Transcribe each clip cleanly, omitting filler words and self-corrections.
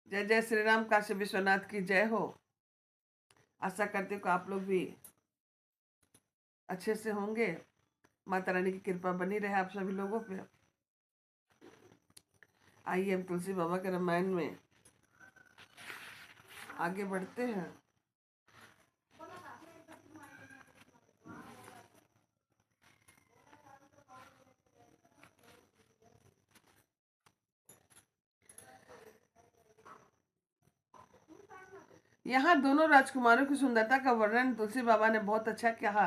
जय जय श्री राम। काशी विश्वनाथ की जय हो। आशा करती हूँ कि आप लोग भी अच्छे से होंगे। माता रानी की कृपा बनी रहे आप सभी लोगों पे। आइए हम तुलसी बाबा के रामायण में आगे बढ़ते हैं। यहाँ दोनों राजकुमारों की सुंदरता का वर्णन तुलसी बाबा ने बहुत अच्छा कहा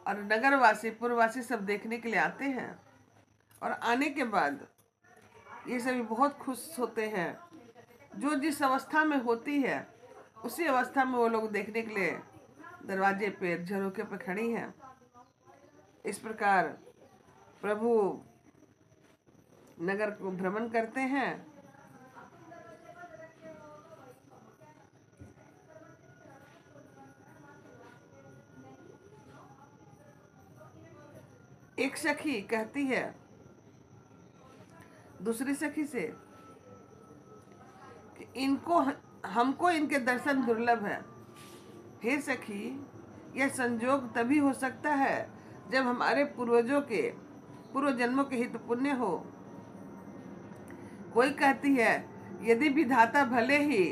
और नगरवासी पूर्ववासी सब देखने के लिए आते हैं। और आने के बाद ये सभी बहुत खुश होते हैं। जो जिस अवस्था में होती है उसी अवस्था में वो लोग देखने के लिए दरवाजे पे झरोके पे खड़ी हैं। इस प्रकार प्रभु नगर को भ्रमण करते हैं। एक सखी कहती है दूसरी सखी से कि इनको हमको इनके दर्शन दुर्लभ है। हे सखी, यह संजोग तभी हो सकता है जब हमारे पूर्वजों के पूर्व जन्मों के हित पुण्य हो। कोई कहती है यदि विधाता भले ही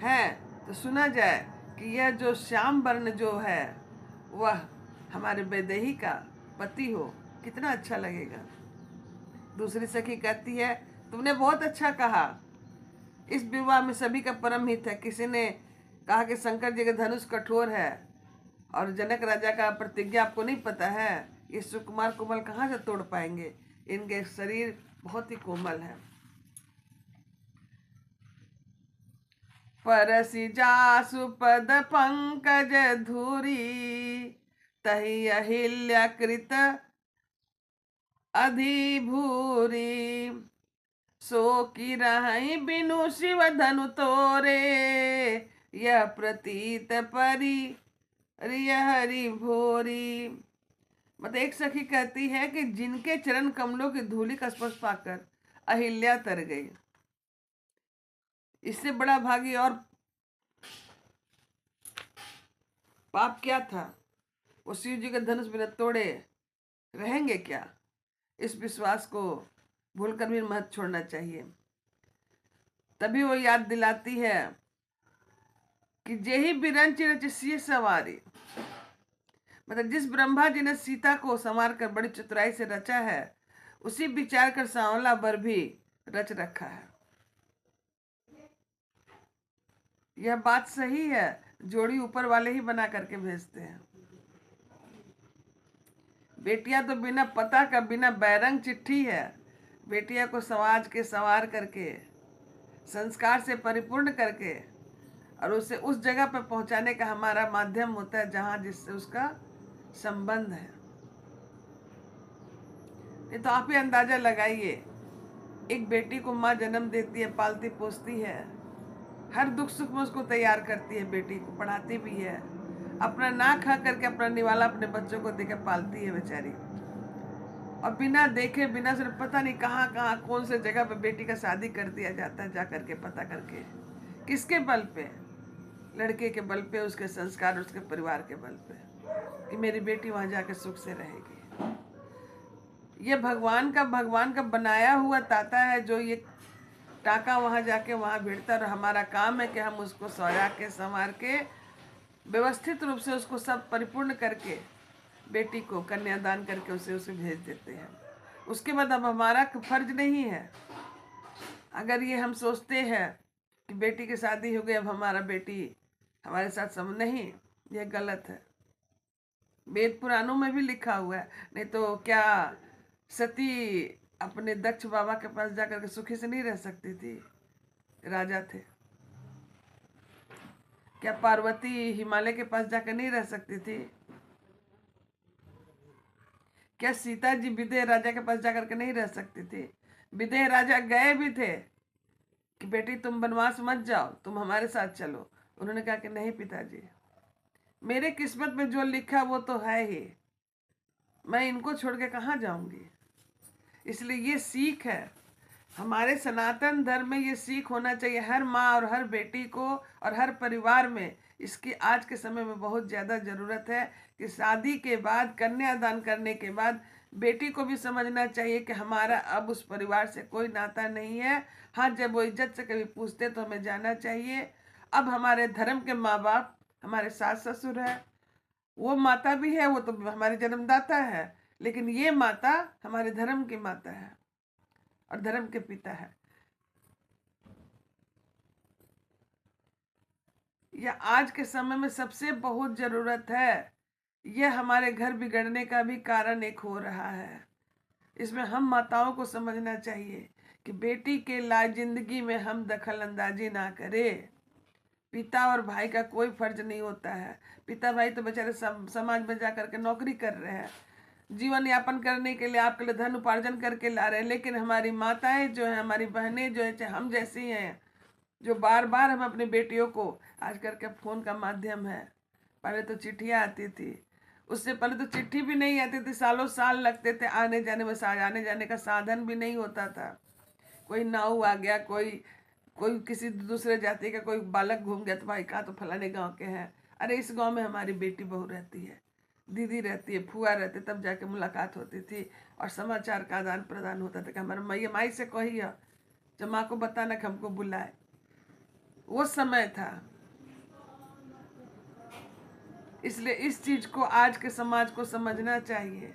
है तो सुना जाए कि यह जो श्याम वर्ण जो है वह हमारे वैदेही का पति हो, कितना अच्छा लगेगा। दूसरी सखी कहती है तुमने बहुत अच्छा कहा। इस विवाह में सभी का परम हित है। किसी ने कहा कि शंकर जी का धनुष कठोर है और जनक राजा का प्रतिज्ञा आपको नहीं पता है। ये सुकुमार कोमल कहाँ से तोड़ पाएंगे, इनके शरीर बहुत ही कोमल है। परसि जासु पद पंकज धुरी, तहि अहिल्या कृत अधिभूरी। सो की रही बिनु शिव धनु तोरे, यह प्रतीत परी रिय हरि भोरी। मतलब एक सखी कहती है कि जिनके चरण कमलों की धूलि का स्पर्श पाकर अहिल्या तर गई, इससे बड़ा भागी और पाप क्या था। वो शिव जी के धनुष बिना तोड़े रहेंगे क्या। इस विश्वास को भूलकर भी मत छोड़ना चाहिए। तभी वो याद दिलाती है कि जेहि बिरंच रच सिय सवारी, मतलब जिस ब्रह्मा जी ने सीता को संवार कर बड़ी चतुराई से रचा है, उसी विचार कर सांवला बर भी रच रखा है। यह बात सही है, जोड़ी ऊपर वाले ही बना करके भेजते हैं। बेटियां तो बिना पता का बिना बैरंग चिट्ठी है। बेटिया को समाज के संवार करके संस्कार से परिपूर्ण करके और उसे उस जगह पर पहुंचाने का हमारा माध्यम होता है जहां जिससे उसका संबंध है। ये तो आप ही अंदाजा लगाइए, एक बेटी को माँ जन्म देती है, पालती पोसती है, हर दुख सुख में उसको तैयार करती है, बेटी को पढ़ाती भी है, अपना ना खा करके अपना निवाला अपने बच्चों को देकर पालती है बेचारी। और बिना देखे बिना सिर्फ पता नहीं कहाँ कहाँ कौन से जगह पे बेटी का शादी कर दिया जाता है, जा करके पता करके। किसके बल पे? लड़के के बल पे, उसके संस्कार, उसके परिवार के बल पे कि मेरी बेटी वहां जाके सुख से रहेगी। ये भगवान का बनाया हुआ ताता है जो ये टाका वहां जाके वहां भिड़ता है। और हमारा काम है कि हम उसको सजा के संवार के व्यवस्थित रूप से उसको सब परिपूर्ण करके बेटी को कन्यादान करके उसे भेज देते हैं। उसके बाद अब हमारा फर्ज नहीं है। अगर ये हम सोचते हैं कि बेटी की शादी हो गई, अब हमारा बेटी हमारे साथ संबंध नहीं, यह गलत है। वेद पुराणों में भी लिखा हुआ है। नहीं तो क्या सती अपने दक्ष बाबा के पास जाकर के सुखी से नहीं रह सकती थी? राजा थे। क्या पार्वती हिमालय के पास जाकर नहीं रह सकती थी? क्या सीता जी विदेह राजा के पास जाकर के नहीं रह सकती थी? विदेह राजा गए भी थे कि बेटी तुम वनवास मत जाओ, तुम हमारे साथ चलो। उन्होंने कहा कि नहीं पिताजी, मेरे किस्मत में जो लिखा वो तो है ही, मैं इनको छोड़ के कहाँ जाऊंगी। इसलिए ये सीख है हमारे सनातन धर्म में ये सीख होना चाहिए हर माँ और हर बेटी को और हर परिवार में। इसकी आज के समय में बहुत ज़्यादा ज़रूरत है कि शादी के बाद, कन्यादान करने के बाद बेटी को भी समझना चाहिए कि हमारा अब उस परिवार से कोई नाता नहीं है। हाँ, जब वो इज्जत से कभी पूछते तो हमें जाना चाहिए। अब हमारे धर्म के माँ बाप हमारे सास ससुर है, वो माता भी है, वो तो हमारे जन्मदाता है, लेकिन ये माता हमारे धर्म की माता है और धर्म के पिता है। यह आज के समय में सबसे बहुत जरूरत है। यह हमारे घर बिगड़ने का भी कारण एक हो रहा है। इसमें हम माताओं को समझना चाहिए कि बेटी के लाए जिंदगी में हम दखल अंदाजी ना करें। पिता और भाई का कोई फर्ज नहीं होता है। पिता भाई तो बेचारे समाज में जा करके नौकरी कर रहे हैं, जीवन यापन करने के लिए आपके लिए धन उपार्जन करके ला रहे हैं, लेकिन हमारी माताएं जो है, हमारी बहनें जो है, चाहे हम जैसी हैं, जो बार बार हम अपनी बेटियों को, आज करके फ़ोन का माध्यम है, पहले तो चिट्ठियाँ आती थी, उससे पहले तो चिट्ठी भी नहीं आती थी, सालों साल लगते थे आने जाने में, आने जाने का साधन भी नहीं होता था। कोई नाव आ गया, कोई कोई किसी दूसरे जाति का कोई बालक घूम गया तो भाई कहा तो फलाने गांव के हैं, अरे इस गांव में हमारी बेटी बहू रहती है, दीदी रहती है, फुआ रहती, तब जाके मुलाकात होती थी और समाचार का आदान प्रदान होता था कि हमारे मैया माई से कहिए, जब माँ को बताना कि हमको बुलाए। वो समय था। इसलिए इस चीज को आज के समाज को समझना चाहिए